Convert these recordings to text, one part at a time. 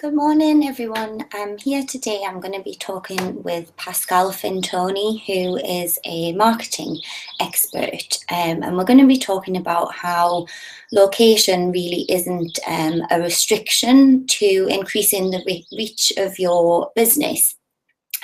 Good morning, everyone. Here today. I'm going to be talking with Pascal Fintoni, who is a marketing expert, and we're going to be talking about how location really isn't a restriction to increasing the reach of your business.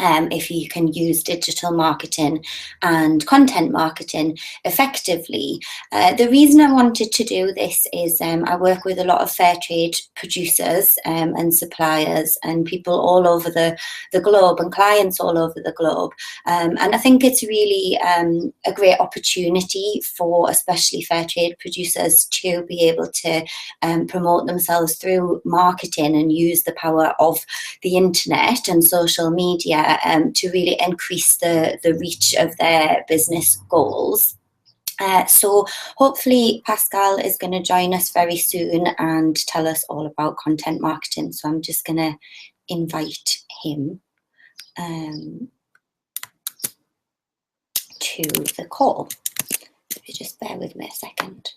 If you can use digital marketing and content marketing effectively. The reason I wanted to do this is I work with a lot of fair trade producers and suppliers and people all over the globe and clients all over the globe. And I think it's really a great opportunity for especially fair trade producers to be able to promote themselves through marketing and use the power of the internet and social media to really increase the reach of their business goals. So hopefully Pascal is going to join us very soon and tell us all about content marketing. So I'm just going to invite him to the call. If you just bear with me a second.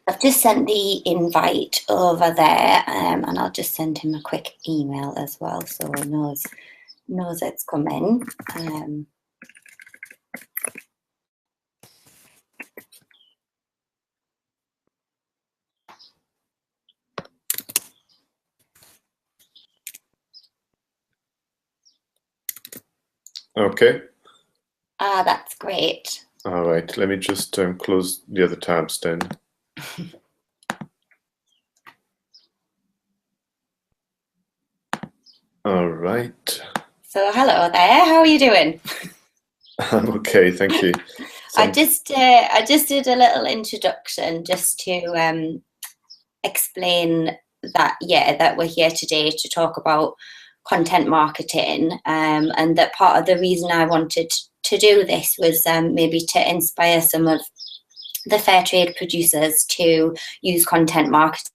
I've just sent the invite over there, and I'll just send him a quick email as well, so he knows it's coming. Okay. That's great. All right. Let me just close the other tabs then. All right. So hello there. How are you doing? I'm okay, thank you. So I just did a little introduction just to explain that that we're here today to talk about content marketing, and that part of the reason I wanted to do this was maybe to inspire some of the fair trade producers to use content marketing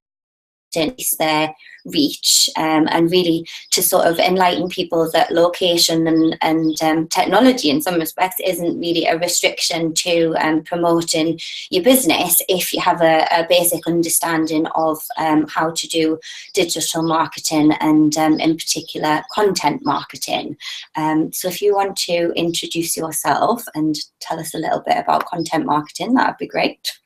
their reach, and really to sort of enlighten people that location and technology in some respects isn't really a restriction to promoting your business if you have a basic understanding of how to do digital marketing and in particular content marketing. So if you want to introduce yourself and tell us a little bit about content marketing, that would be great.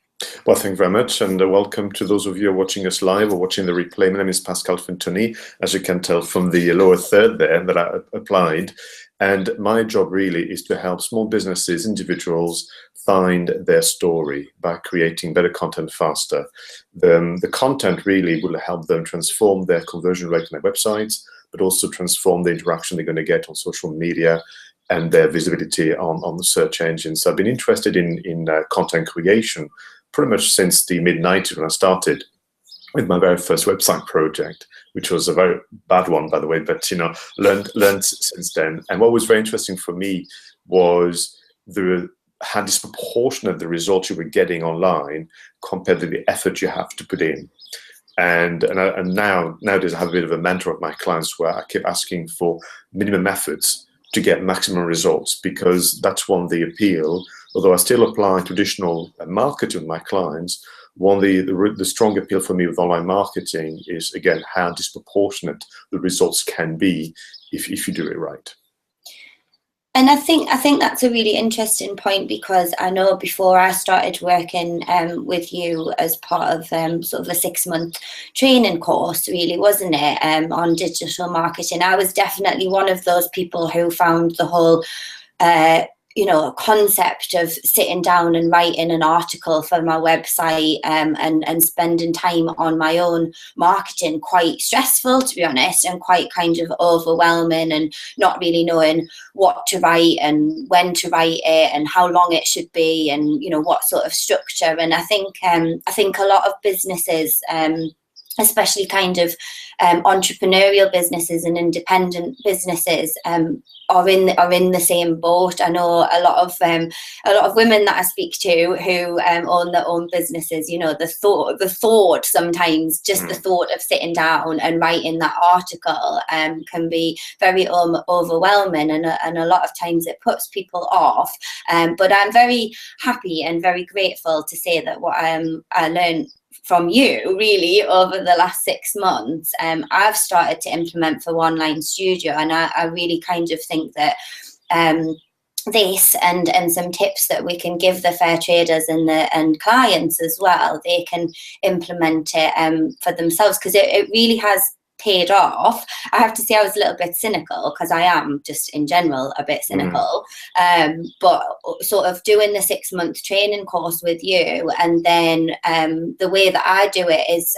Well, thank you very much, and welcome to those of you who are watching us live or watching the replay. My name is Pascal Fintoni, as you can tell from the lower third there that I applied. And my job really is to help small businesses, individuals, find their story by creating better content faster. The content really will help them transform their conversion rate on their websites, but also transform the interaction they're going to get on social media and their visibility on the search engines. So I've been interested in content creation pretty much since the mid-90s when I started with my very first website project, which was a very bad one, by the way, but learned since then. And what was very interesting for me was how disproportionate the results you were getting online compared to the effort you have to put in. And nowadays I have a bit of a mantra of my clients where I keep asking for minimum efforts to get maximum results, because that's one of the appeal. Although I still apply traditional marketing with my clients, one of the strong appeal for me with online marketing is, again, how disproportionate the results can be if you do it right. And I think that's a really interesting point, because I know before I started working with you as part of sort of a 6-month training course, really, wasn't it, on digital marketing, I was definitely one of those people who found the whole concept of sitting down and writing an article for my website and spending time on my own marketing quite stressful, to be honest, and quite kind of overwhelming, and not really knowing what to write and when to write it and how long it should be and what sort of structure. And I think a lot of businesses especially kind of entrepreneurial businesses and independent businesses are in the same boat. I know a lot of women that I speak to who own their own businesses. You know, the thought sometimes, just the thought of sitting down and writing that article can be very overwhelming, and a lot of times it puts people off. But I'm very happy and very grateful to say that what I learned from you really over the last 6 months, I've started to implement for Online Studio, and I really kind of think that this and some tips that we can give the fair traders and clients as well, they can implement it for themselves, because it really has paid off. I have to say I was a little bit cynical, because I am just in general a bit cynical, but sort of doing the 6-month training course with you, and then the way that I do it is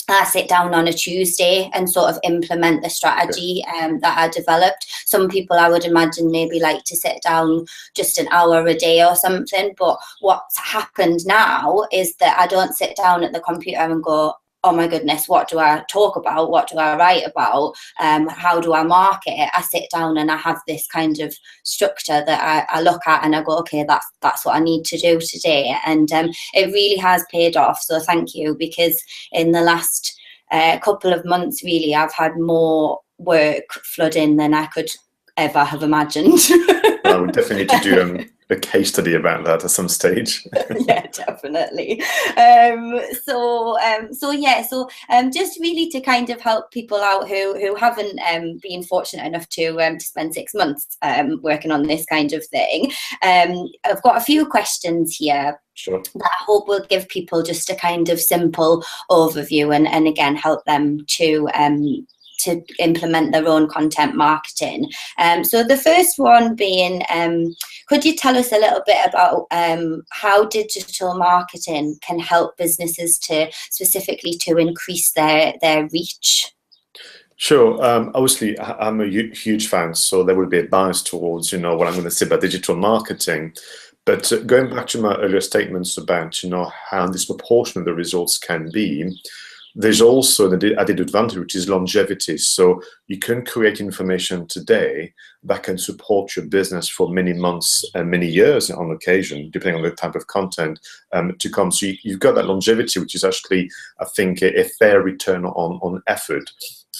I sit down on a Tuesday and sort of implement the strategy that I developed. Some people, I would imagine, maybe like to sit down just an hour a day or something, but what's happened now is that I don't sit down at the computer and go, oh my goodness, what do I talk about? What do I write about? How do I market it? I sit down and I have this kind of structure that I look at and I go, okay, that's what I need to do today. And it really has paid off. So thank you, because in the last couple of months, really, I've had more work flood in than I could ever have imagined. Well, we definitely need to do a case study about that at some stage. Yeah, definitely. Just really to kind of help people out who haven't been fortunate enough to spend 6 months working on this kind of thing. I've got a few questions here. Sure. That I hope will give people just a kind of simple overview and again help them to implement their own content marketing. So the first one being, could you tell us a little bit about how digital marketing can help businesses to specifically to increase their reach? Sure. Obviously, I'm a huge fan, so there will be a bias towards, what I'm going to say about digital marketing. But going back to my earlier statements about, how disproportionate the results can be, there's also an added advantage, which is longevity. So you can create information today that can support your business for many months and many years on occasion, depending on the type of content to come. So you've got that longevity, which is actually, I think, a fair return on effort.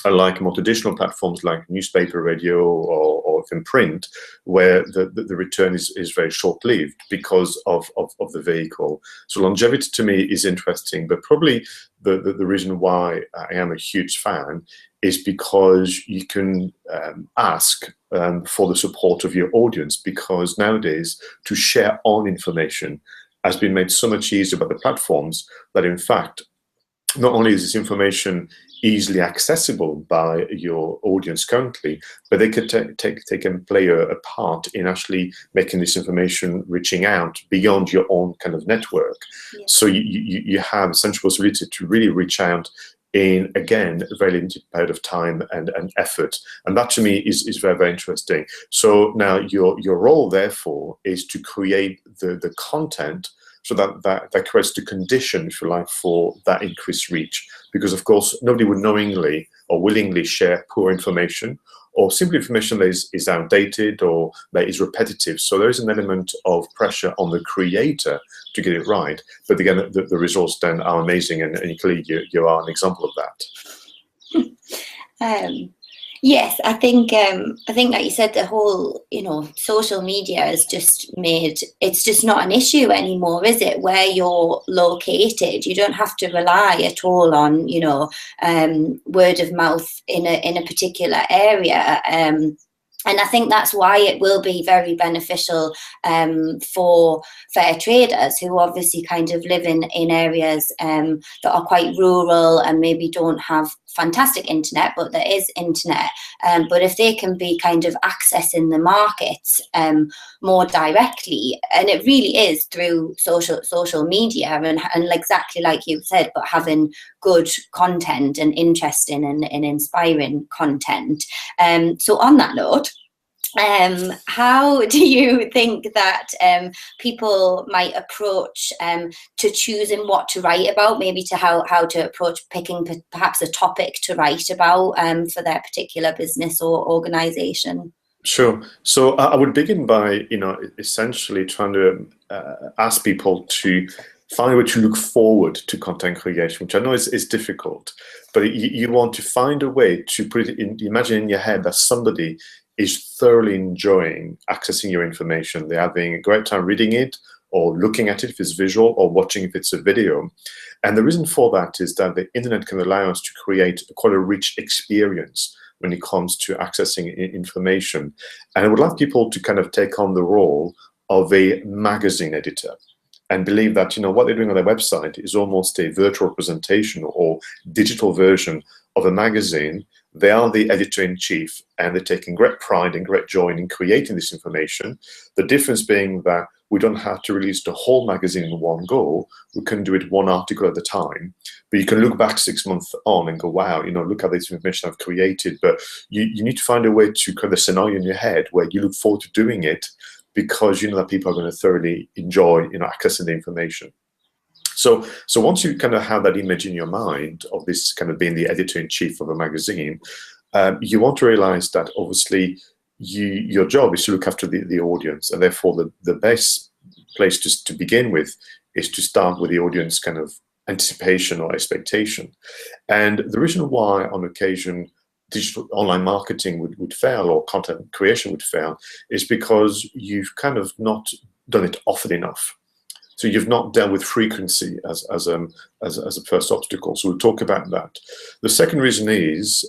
Unlike more traditional platforms like newspaper, radio, or even print, where the return is very short-lived because of the vehicle. So longevity to me is interesting, but probably the reason why I am a huge fan is because you can ask for the support of your audience, because nowadays to share on information has been made so much easier by the platforms that, in fact, not only is this information easily accessible by your audience currently, but they could take and play a part in actually making this information reaching out beyond your own kind of network. Yeah. So you have a central possibility to really reach out in, again, a very limited period of time and effort. And that to me is very, very interesting. So now your role, therefore, is to create the content so that creates the condition, if you like, for that increased reach. Because, of course, nobody would knowingly or willingly share poor information or simply information that is outdated or that is repetitive. So there is an element of pressure on the creator to get it right. But again, the results then are amazing, and clearly you are an example of that. Yes, I think like you said, the whole, social media is it's just not an issue anymore, is it? Where you're located, you don't have to rely at all on, word of mouth in a particular area. And I think that's why it will be very beneficial for fair traders who obviously kind of live in areas that are quite rural and maybe don't have fantastic internet, but there is internet. But if they can be kind of accessing the markets more directly, and it really is through social media and exactly like you said, but having good content and interesting and inspiring content. So on that note, How do you think that people might approach to choosing what to write about, maybe to how to approach picking perhaps a topic to write about for their particular business or organization? Sure. So I would begin by, essentially trying to ask people to find a way to look forward to content creation, which I know is difficult, but you want to find a way to put it in, imagine in your head that somebody is thoroughly enjoying accessing your information. They're having a great time reading it or looking at it if it's visual or watching if it's a video. And the reason for that is that the internet can allow us to create quite a rich experience when it comes to accessing information. And I would like people to kind of take on the role of a magazine editor and believe that, what they're doing on their website is almost a virtual representation or digital version of a magazine. They are the editor-in-chief, and they're taking great pride and great joy in creating this information. The difference being that we don't have to release the whole magazine in one go. We can do it one article at a time. But you can look back 6 months on and go, wow, look at this information I've created. But you need to find a way to create a scenario in your head where you look forward to doing it because you know that people are going to thoroughly enjoy accessing the information. So once you kind of have that image in your mind of this kind of being the editor-in-chief of a magazine, you want to realize that obviously your job is to look after the audience, and therefore the best place to begin with is to start with the audience kind of anticipation or expectation. And the reason why on occasion digital online marketing would fail or content creation would fail is because you've kind of not done it often enough. So you've not dealt with frequency as a first obstacle. So we'll talk about that. The second reason is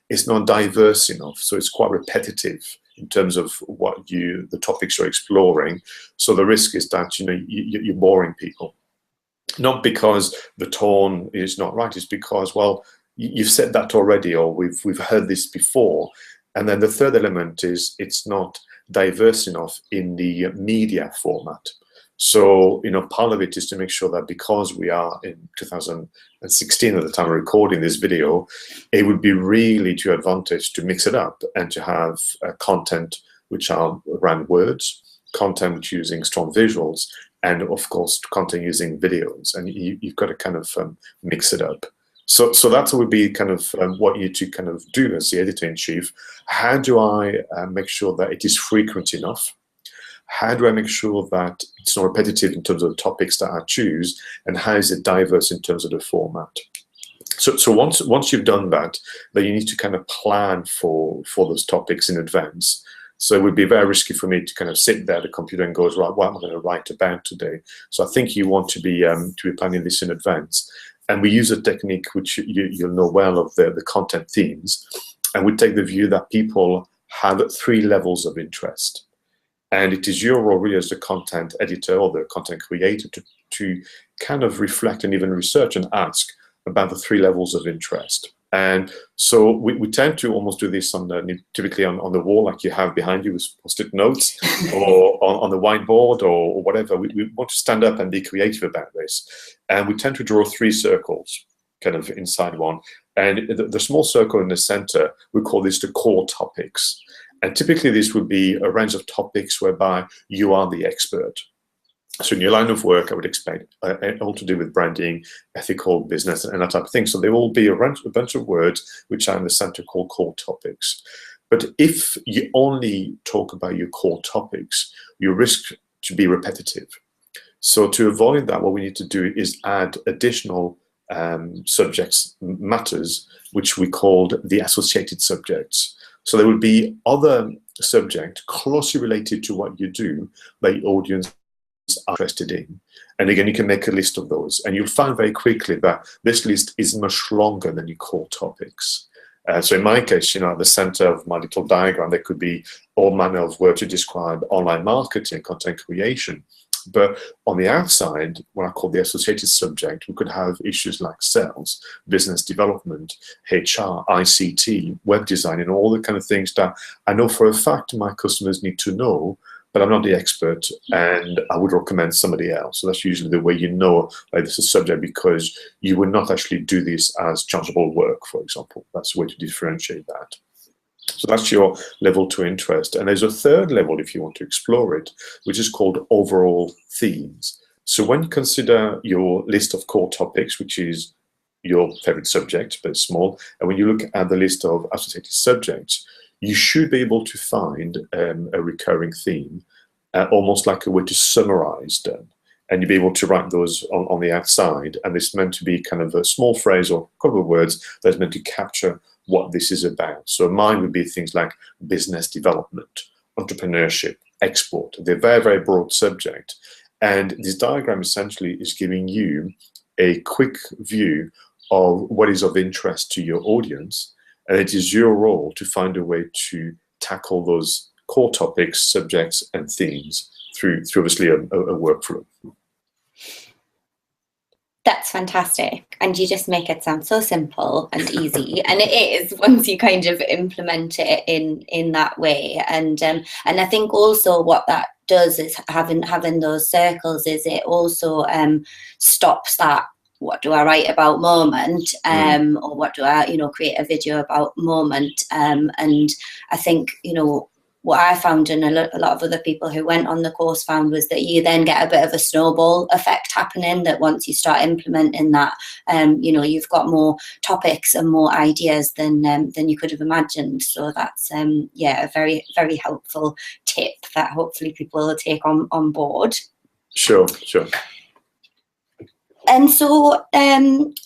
it's not diverse enough. So it's quite repetitive in terms of the topics you're exploring. So the risk is that you're boring people. Not because the tone is not right. It's because, well, you've said that already, or we've heard this before. And then the third element is it's not diverse enough in the media format. So, part of it is to make sure that because we are in 2016 at the time of recording this video, it would be really to your advantage to mix it up and to have content which are around words, content which using strong visuals, and of course, content using videos. And you've got to kind of mix it up. So that would be kind of what you need to kind of do as the editor-in-chief. How do I make sure that it is frequent enough? How do I make sure that it's not repetitive in terms of the topics that I choose, and how is it diverse in terms of the format? So once you've done that, then you need to kind of plan for those topics in advance. So it would be very risky for me to kind of sit there at the computer and go, right, what am I going to write about today? So I think you want to be planning this in advance. And we use a technique which you'll know well of the content themes, and we take the view that people have 3 levels of interest. And it is your role really as the content editor or the content creator to kind of reflect and even research and ask about the 3 levels of interest. And so we tend to almost do this typically on the wall, like you have behind you with post-it notes, or on the whiteboard or whatever. We want to stand up and be creative about this. And we tend to draw 3 circles kind of inside one. And the small circle in the center, we call this the core topics. And typically this would be a range of topics whereby you are the expert. So in your line of work, I would expect all to do with branding, ethical business, and that type of thing. So there will be a bunch of words which are in the center called core topics. But if you only talk about your core topics, you risk to be repetitive. So to avoid that, what we need to do is add additional subjects, matters, which we called the associated subjects. So there will be other subjects closely related to what you do that the audience are interested in. And again, you can make a list of those, and you'll find very quickly that this list is much longer than your core topics. So in my case, at the center of my little diagram, there could be all manner of words to describe online marketing, content creation. But on the outside, what I call the associated subject, we could have issues like sales, business development, HR, ICT, web design, and all the kind of things that I know for a fact my customers need to know, but I'm not the expert, and I would recommend somebody else. So that's usually the way this is a subject, because you would not actually do this as chargeable work, for example. That's the way to differentiate that. So that's your level 2 interest. And there's a third level if you want to explore it, which is called overall themes. So when you consider your list of core topics, which is your favorite subject, but small, and when you look at the list of associated subjects, you should be able to find a recurring theme, almost like a way to summarize them. And you'll be able to write those on the outside. And it's meant to be kind of a small phrase or a couple of words that's meant to capture what this is about. So mine would be things like business development, entrepreneurship, export. They're very, very broad subject. And this diagram essentially is giving you a quick view of what is of interest to your audience. And it is your role to find a way to tackle those core topics, subjects, and themes through obviously a workflow. That's fantastic. And you just make it sound so simple and easy. And it is, once you kind of implement it in that way. And I think also what that does is having those circles is it also stops that what do I write about moment, or what do I, create a video about moment. And I think, what I found and a lot of other people who went on the course found was that you then get a bit of a snowball effect happening, that once you start implementing that, you've got more topics and more ideas than you could have imagined. So that's, a very, very helpful tip that hopefully people will take on board. Sure. And so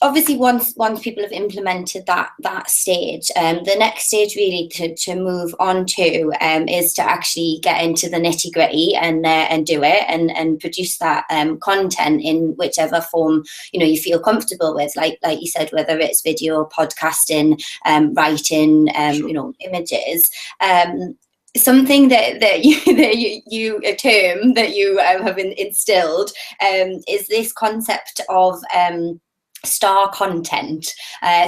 obviously once people have implemented that stage, the next stage really to move on to is to actually get into the nitty gritty and do it and produce that content in whichever form you feel comfortable with, like you said, whether it's video, podcasting, writing, Sure. Images. Something that you a term that you have instilled is this concept of star content.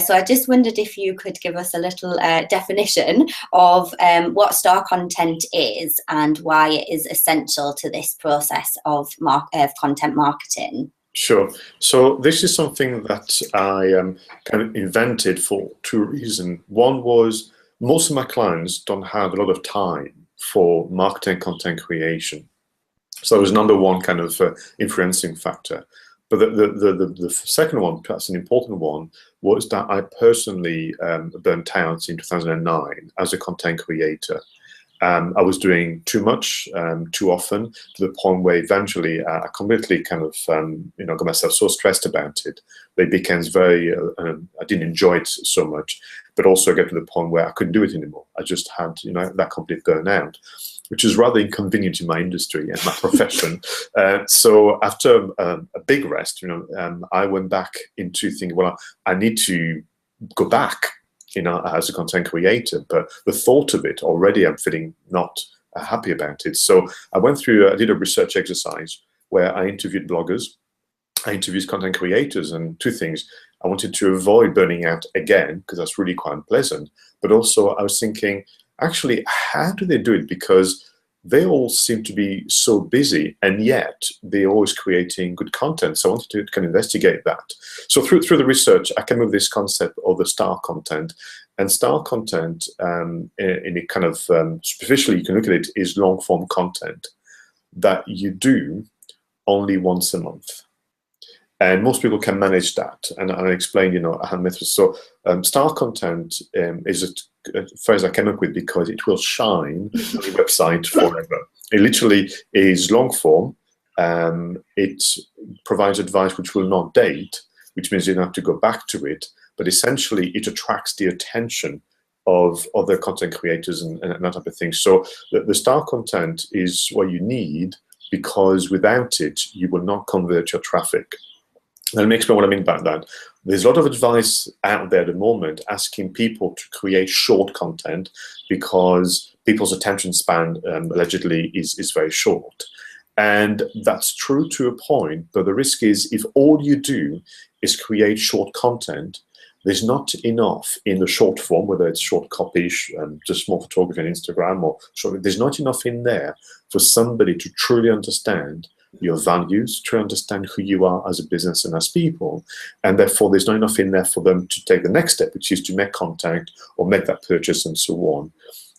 So I just wondered if you could give us a little definition of what star content is and why it is essential to this process of content marketing. Sure. So this is something that I kind of invented for two reasons. One was most of my clients don't have a lot of time for marketing content creation. So that was number one kind of influencing factor. But the second one, perhaps an important one, was that I personally burnt out in 2009 as a content creator. I was doing too much, too often, to the point where eventually I completely kind of, got myself so stressed about it. It became very, I didn't enjoy it so much, but also get to the point where I couldn't do it anymore. I just had, that complete burnout, which is rather inconvenient in my industry and my profession. So after a big rest, I went back into thinking, well, I need to go back as a content creator, but the thought of it already, I'm feeling not happy about it. So I did a research exercise where I interviewed bloggers, I interviewed content creators, and two things. I wanted to avoid burning out again, because that's really quite unpleasant. But also I was thinking, actually, how do they do it? Because they all seem to be so busy, and yet they're always creating good content. So I wanted to kind of investigate that. So through the research, I came up with this concept of the star content. And star content, in a kind of superficially, you can look at it, is long form content that you do only once a month. And most people can manage that. And I explained, a method. So star content is a phrase I came up with because it will shine on the website forever. It literally is long form. It provides advice which will not date, which means you don't have to go back to it. But essentially, it attracts the attention of other content creators and that type of thing. So the star content is what you need, because without it, you will not convert your traffic. Let me explain what I mean by that. There's a lot of advice out there at the moment asking people to create short content because people's attention span allegedly is very short. And that's true to a point, but the risk is if all you do is create short content, there's not enough in the short form, whether it's short copy, just small photography on Instagram, or short, there's not enough in there for somebody to truly understand your values, to understand who you are as a business and as people. And therefore, there's not enough in there for them to take the next step, which is to make contact or make that purchase and so on.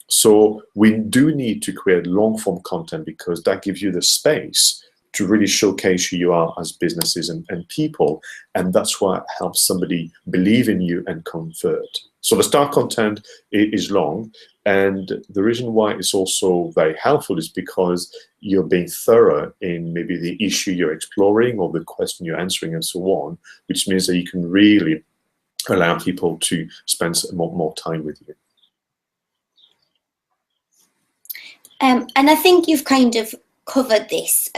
So we do need to create long form content, because that gives you the space to really showcase who you are as businesses and people. And that's what helps somebody believe in you and convert. So the start content is long. And the reason why it's also very helpful is because you're being thorough in maybe the issue you're exploring or the question you're answering and so on, which means that you can really allow people to spend more time with you. And I think you've kind of covered this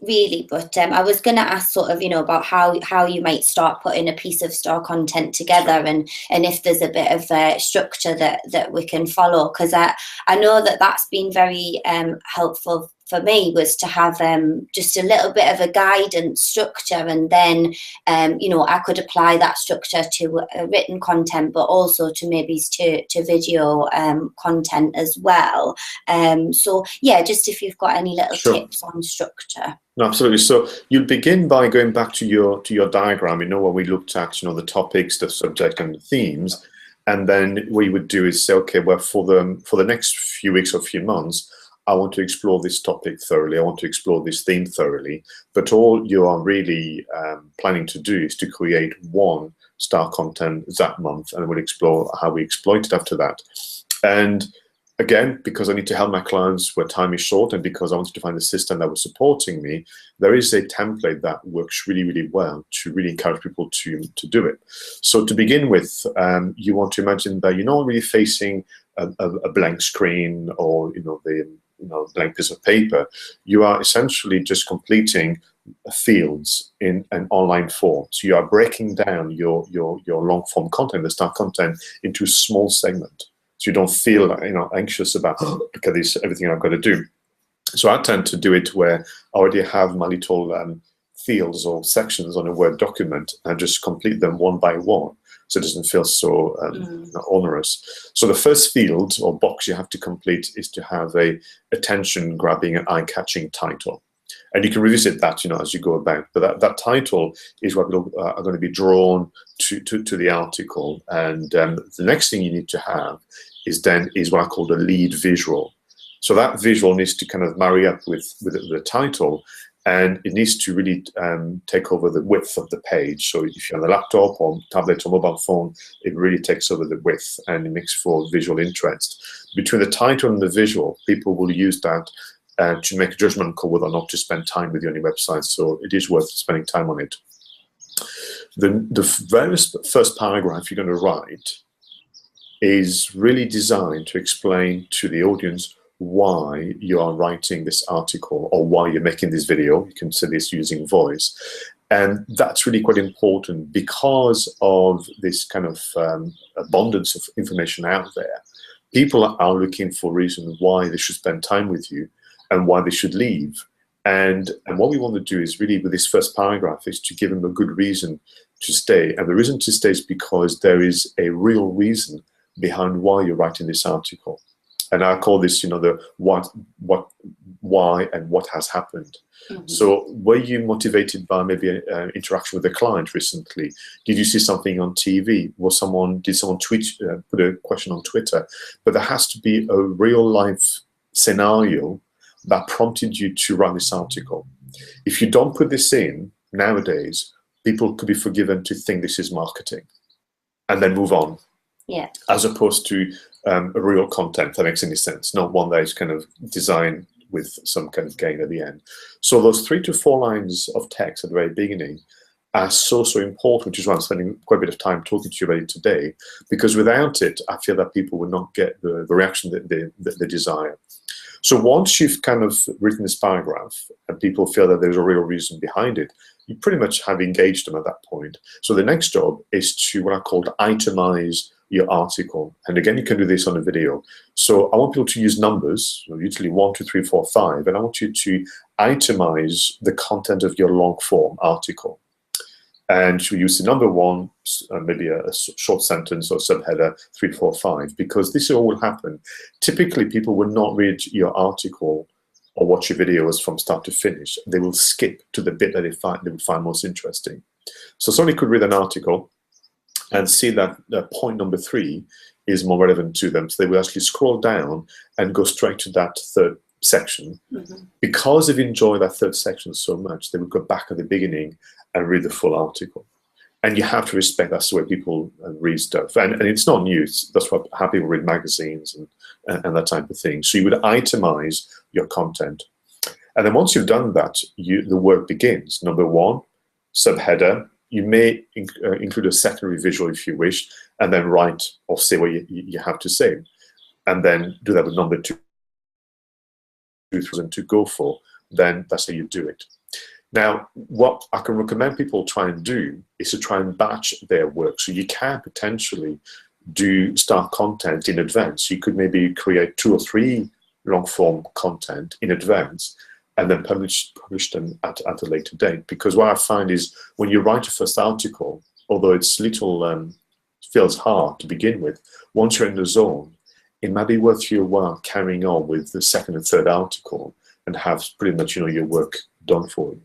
really, but I was going to ask sort of, about how you might start putting a piece of store content together, and if there's a bit of structure that we can follow, because I know that's been very helpful for me, was to have just a little bit of a guidance structure, and then I could apply that structure to written content, but also to maybe to video content as well. So yeah, just if you've got any little tips on structure. No, absolutely. So you'll begin by going back to your diagram, where we looked at, the topics, the subject and the themes. And then what you would do is say, okay, well, for the next few weeks or few months, I want to explore this topic thoroughly. I want to explore this theme thoroughly. But all you are really planning to do is to create one star content that month, and we'll explore how we exploit it after that. And again, because I need to help my clients where time is short, and because I wanted to find a system that was supporting me, there is a template that works really, really well to really encourage people to do it. So to begin with, you want to imagine that you're not really facing a blank screen or the blank piece of paper. You are essentially just completing fields in an online form. So you are breaking down your long form content, the start content, into a small segment. So you don't feel anxious about, oh, look at this, everything I've got to do. So I tend to do it where I already have my little fields or sections on a Word document, and just complete them one by one, so it doesn't feel so onerous. So the first field or box you have to complete is to have a attention-grabbing and eye-catching title. And you can revisit that, as you go about. But that title is what are going to be drawn to the article. And the next thing you need to have is what I call the lead visual. So that visual needs to kind of marry up with the title, and it needs to really take over the width of the page. So if you're on a laptop or tablet or mobile phone, it really takes over the width, and it makes for visual interest. Between the title and the visual, people will use that to make a judgment call whether or not to spend time with you on your website. So it is worth spending time on it. The very first paragraph you're going to write is really designed to explain to the audience why you are writing this article or why you're making this video. You can say this using voice. And that's really quite important because of this kind of abundance of information out there. People are looking for reasons why they should spend time with you and why they should leave. And what we want to do is really, with this first paragraph, is to give them a good reason to stay. And the reason to stay is because there is a real reason behind why you're writing this article. And I call this, the what, why, and what has happened. Mm-hmm. So were you motivated by maybe an interaction with a client recently? Did you see something on TV? Did someone tweet, put a question on Twitter? But there has to be a real life scenario that prompted you to write this article. If you don't put this in nowadays, people could be forgiven to think this is marketing and then move on. Yeah. As opposed to a real content that makes any sense, not one that is kind of designed with some kind of gain at the end. So those 3 to 4 lines of text at the very beginning are so important, which is why I'm spending quite a bit of time talking to you about it today, because without it, I feel that people will not get the reaction that they desire. So once you've kind of written this paragraph and people feel that there's a real reason behind it, you pretty much have engaged them at that point. So the next job is to what I call itemize your article. And again, you can do this on a video. So I want people to use numbers, usually 1, 2, 3, 4, 5, and I want you to itemize the content of your long form article. And you use the number 1, maybe a short sentence or subheader, 3, 4, 5, because this all will happen. Typically, people will not read your article or watch your videos from start to finish, they will skip to the bit that they would find most interesting. So somebody could read an article and see that point number 3 is more relevant to them. So they will actually scroll down and go straight to that third section. Because they've enjoyed that third section so much, they would go back at the beginning and read the full article. And you have to respect that's the way people read stuff. And it's not news. That's what how people read magazines and that type of thing. So you would itemize your content. And then once you've done that, the work begins. Number 1, subheader. You may include a secondary visual if you wish, and then write or say what you have to say. And then do that with number 2 and to go for. Then that's how you do it. Now, what I can recommend people try and do is to try and batch their work. So you can potentially start content in advance. You could maybe create 2 or 3 long form content in advance and then publish them at a later date. Because what I find is when you write a first article, although it's feels hard to begin with, once you're in the zone, it might be worth your while carrying on with the second and third article and have pretty much your work done for you.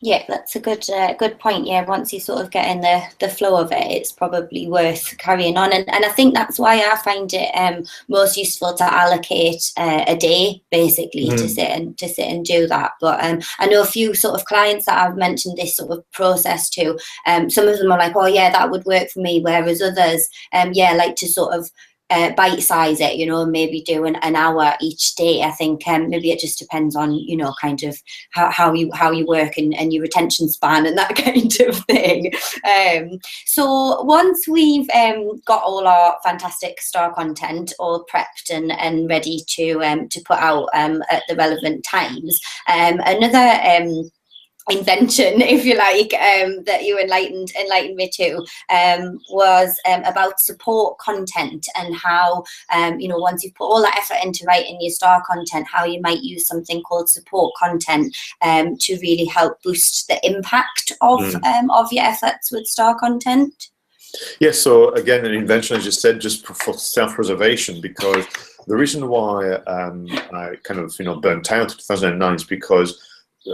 Yeah, that's a good point. Yeah, once you sort of get in the flow of it, it's probably worth carrying on. And I think that's why I find it most useful to allocate a day basically to sit and do that. But I know a few sort of clients that I've mentioned this sort of process to. Some of them are like, oh yeah, that would work for me, whereas others, like to sort of bite size it, maybe do an hour each day. I think maybe it just depends on kind of how you work and your attention span and that kind of thing. So once we've got all our fantastic star content all prepped and ready to put out at the relevant times, another invention, if you like, that you enlightened me to was about support content and how once you put all that effort into writing your star content, how you might use something called support content to really help boost the impact of your efforts with star content. Yes, so again, an invention, as you said, just for self-preservation, because the reason why I kind of burnt out in 2009 is because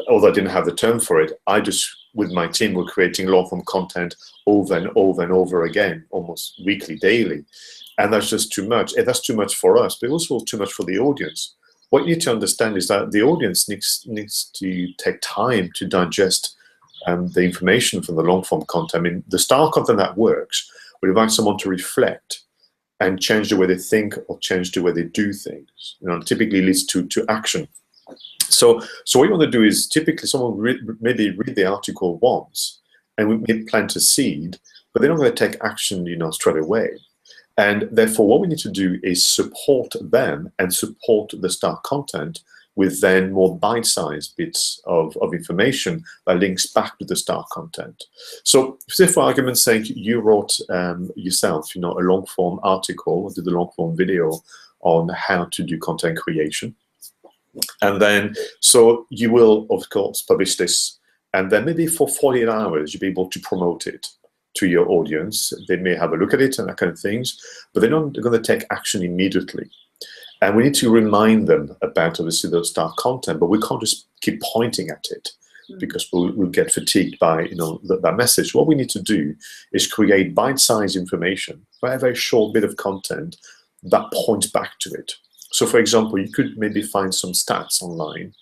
although I didn't have the term for it, I just, with my team, were creating long-form content over and over and over again, almost weekly, daily. And that's just too much. And that's too much for us, but also too much for the audience. What you need to understand is that the audience needs to take time to digest the information from the long-form content. I mean, the style content that works would invite someone to reflect and change the way they think or change the way they do things. Typically leads to action. So what you want to do is typically someone maybe read the article once and we may plant a seed, but they're not going to take action, straight away. And therefore, what we need to do is support them and support the start content with then more bite-sized bits of information that links back to the start content. So, say for argument's sake, you wrote yourself, a long-form article, did a long-form video on how to do content creation. And then, so you will, of course, publish this, and then maybe for 48 hours, you'll be able to promote it to your audience. They may have a look at it and that kind of things, but they're not going to take action immediately. And we need to remind them about, obviously, the start content, but we can't just keep pointing at it because we'll get fatigued by, that message. What we need to do is create bite-sized information, very, very short bit of content that points back to it. So, for example, you could maybe find some stats online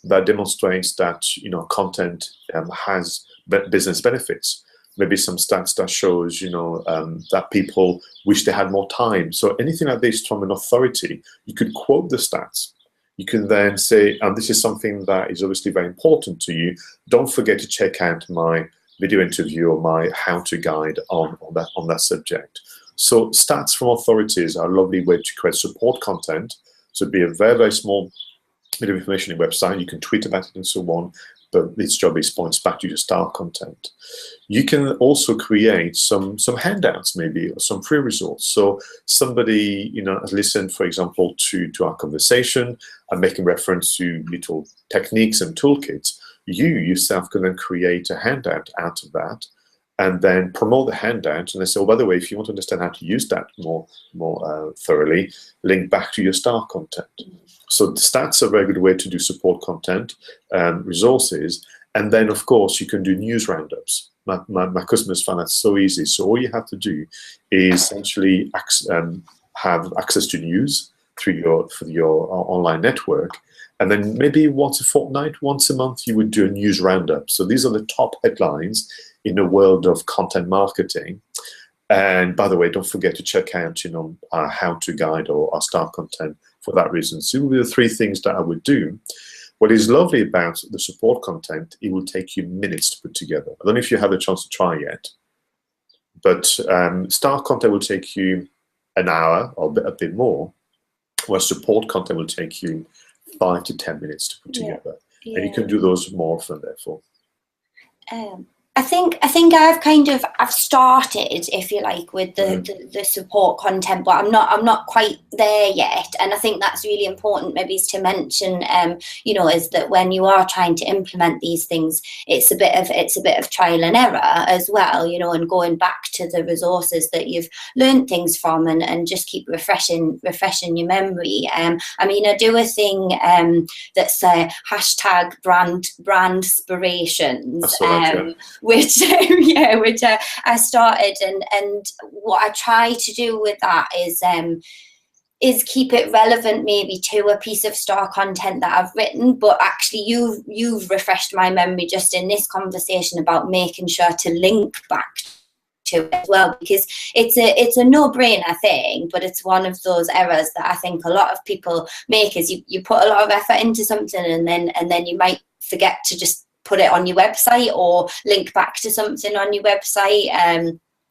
that demonstrates that content has business benefits. Maybe some stats that shows that people wish they had more time. So anything like this from an authority, you could quote the stats. You can then say, and this is something that is obviously very important to you. Don't forget to check out my video interview or my how-to guide on that subject. So stats from authorities are a lovely way to create support content. So it'd be a very, very small bit of information on your website. You can tweet about it and so on, but its job is points back to your style content. You can also create some handouts maybe, or some free resources. So somebody, has listened, for example, to our conversation and making reference to little techniques and toolkits. You yourself can then create a handout out of that and then promote the handout. And they say, oh, by the way, if you want to understand how to use that more thoroughly, link back to your star content. So the stats are a very good way to do support content, resources, and then of course you can do news roundups. My customers find that so easy. So all you have to do is essentially have access to news through your online network, and then maybe once a fortnight, once a month, you would do a news roundup. So these are the top headlines in the world of content marketing. And by the way, don't forget to check out, our how-to guide or our star content for that reason. So these will be the 3 things that I would do. What is lovely about the support content, it will take you minutes to put together. I don't know if you had a chance to try yet, but star content will take you an hour or a bit more, where support content will take you 5 to 10 minutes to put together. Yeah. And you can do those more often, therefore. I think I've started, if you like, with the support content, but I'm not quite there yet. And I think that's really important, maybe, is to mention, is that when you are trying to implement these things, it's a bit of trial and error as well, and going back to the resources that you've learned things from, and just keep refreshing your memory. I do a thing that's hashtag brand inspirations. Which I started, and what I try to do with that is keep it relevant, maybe to a piece of star content that I've written. But actually, you've refreshed my memory just in this conversation about making sure to link back to it as well, because it's a no-brainer thing, but it's one of those errors that I think a lot of people make, is you put a lot of effort into something, and then you might forget to just put it on your website or link back to something on your website,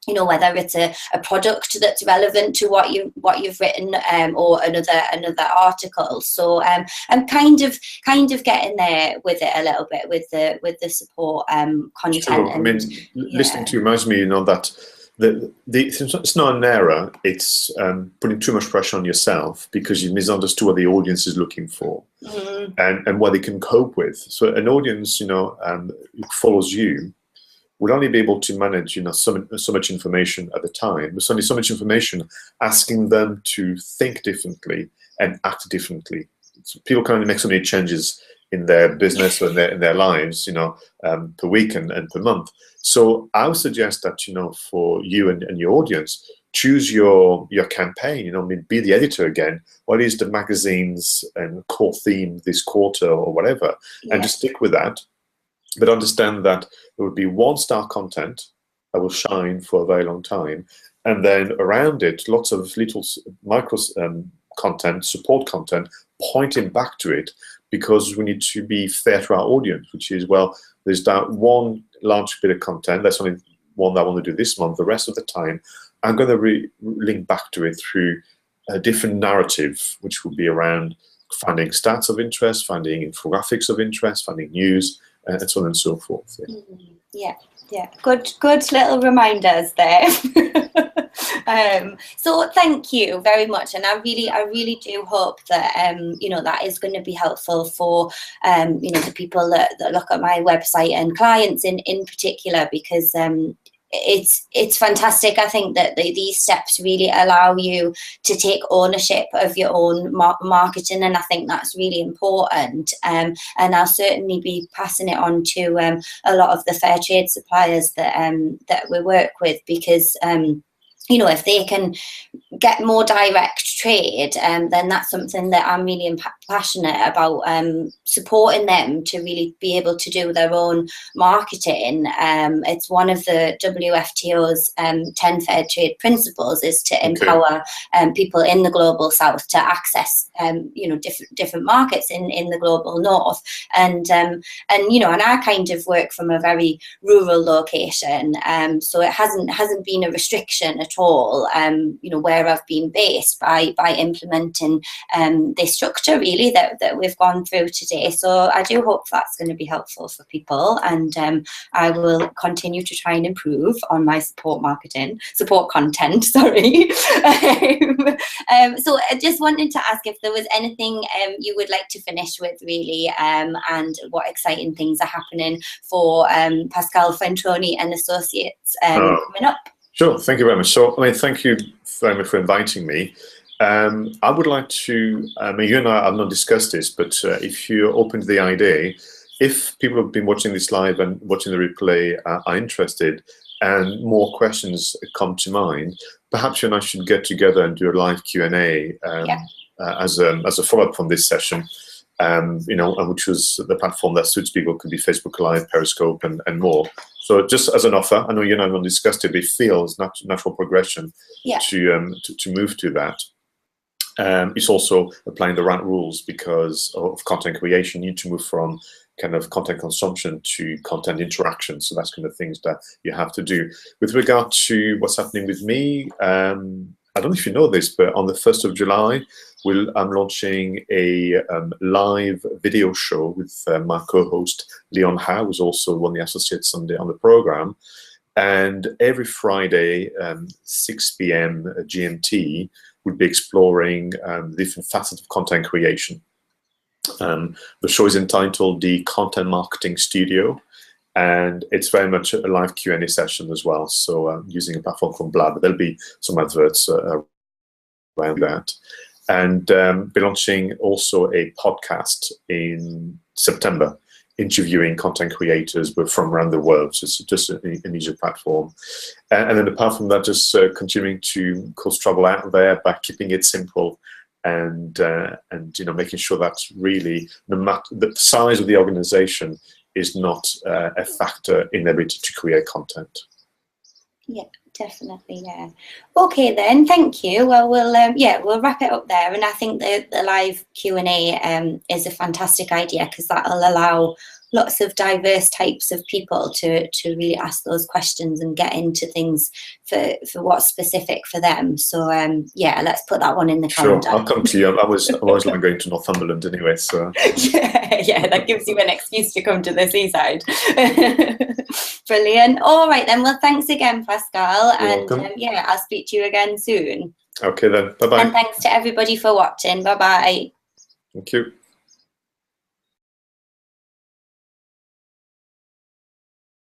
whether it's a product that's relevant to what you've written, or another article. So I'm kind of getting there with it a little bit with the support content. Sure. Listening to you reminds me, that it's not an error, it's putting too much pressure on yourself because you misunderstood what the audience is looking for, and what they can cope with. So an audience, who follows you, would only be able to manage, so much information at the time. There's only so much information, asking them to think differently and act differently. So people can only make so many changes in their business or in their lives, per week and per month. So I would suggest that, for you and your audience, choose your campaign, be the editor again. What is the magazine's core theme this quarter or whatever, and just stick with that. But understand that there would be 1 star content that will shine for a very long time, and then around it, lots of little micro content, support content, pointing back to it, because we need to be fair to our audience, which is, well, there's that 1 large bit of content, that's only one that I want to do this month. The rest of the time, I'm going to link back to it through a different narrative, which will be around finding stats of interest, finding infographics of interest, finding news, and so on and so forth. Yeah. Good little reminders there. So thank you very much, and I really do hope that that is going to be helpful for the people that look at my website, and clients in particular, because it's fantastic. I think that these steps really allow you to take ownership of your own marketing, and I think that's really important. And I'll certainly be passing it on to a lot of the fair trade suppliers that we work with, because if they can get more direct trade, then that's something that I'm really passionate about, supporting them to really be able to do their own marketing. It's one of the WFTO's 10 fair trade principles, is to empower people in the global south to access different markets in the global north, and I kind of work from a very rural location, so it hasn't been a restriction at all, where I've been based, by implementing this structure, really. completely that we've gone through today. So I do hope that's going to be helpful for people, and I will continue to try and improve on my support content, sorry. So I just wanted to ask if there was anything you would like to finish with, really, and what exciting things are happening for Pascal Fintoni and Associates coming up. Sure, thank you very much. So, I mean, thank you very much for inviting me. I would like to, you and I have not discussed this, but if you're open to the idea, if people have been watching this live and watching the replay are interested and more questions come to mind, perhaps you and I should get together and do a live Q&A as a follow-up from this session, you know, which was the platform that suits people. Could be Facebook Live, Periscope, and more. So just as an offer, I know you and I haven't discussed it, but it feels natural progression to move to that. It's also applying the right rules because of content creation. You need to move from kind of content consumption to content interaction. So that's kind of things that you have to do. With regard to what's happening with me, I don't know if you know this, but on the 1st of July, I'm launching a live video show with my co-host Leon Howe, who's also one of the associates on the program. And every Friday, 6 p.m. GMT, we'll be exploring different facets of content creation. The show is entitled The Content Marketing Studio, and it's very much a live Q&A session as well. So using a platform called Blab, there'll be some adverts around that. And be launching also a podcast in September, interviewing content creators, but from around the world. So it's just an easier platform. And then apart from that, just continuing to cause trouble out there by keeping it simple and you know, making sure that's really, no matter the size of the organization is not a factor in their ability to create content. Yeah, definitely. Yeah. Okay then, thank you. Well, we'll wrap it up there, and I think the live Q&A is a fantastic idea because that'll allow lots of diverse types of people to really ask those questions and get into things for what's specific for them. So yeah, let's put that one in the calendar. Sure, I'll come to you. I was like going to Northumberland anyway, so yeah, that gives you an excuse to come to the seaside. Brilliant. All right then. Well, thanks again, Pascal, and yeah, I'll speak to you again soon. Okay then. Bye bye. And thanks to everybody for watching. Bye bye. Thank you.